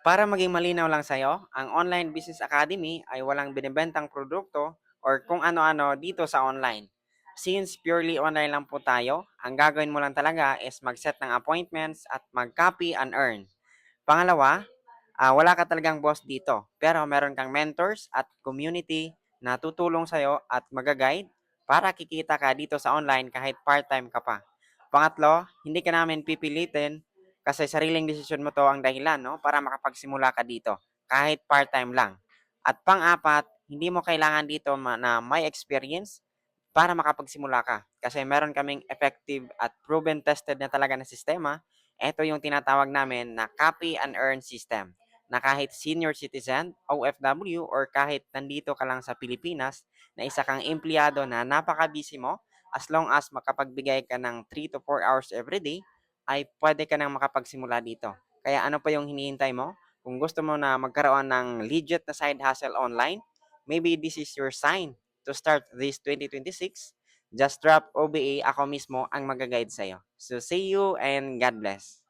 Para maging malinaw lang sa'yo, ang Online Business Academy ay walang binibentang produkto or kung ano-ano dito sa online. Since purely online lang po tayo, ang gagawin mo lang talaga is mag-set ng appointments at mag-copy and earn. Pangalawa, wala ka talagang boss dito, pero meron kang mentors at community na tutulong sa'yo at magaguide para kikita ka dito sa online kahit part-time ka pa. Pangatlo, hindi ka namin pipilitin kasi sariling desisyon mo to ang dahilan, no, para makapagsimula ka dito kahit part-time lang. At pang-apat, hindi mo kailangan dito na may experience para makapagsimula ka. Kasi meron kaming effective at proven tested na talaga na sistema. Ito yung tinatawag namin na copy and earn system, na kahit senior citizen, OFW, or kahit nandito ka lang sa Pilipinas na isa kang empleyado na napaka-busy mo, as long as makapagbigay ka ng 3 to 4 hours every day, ay pwede ka nang makapagsimula dito. Kaya ano pa yung hinihintay mo? Kung gusto mo na magkaroon ng legit na side hustle online, maybe this is your sign to start this 2026. Just drop OBA, ako mismo ang mag-guide sa'yo. So see you and God bless.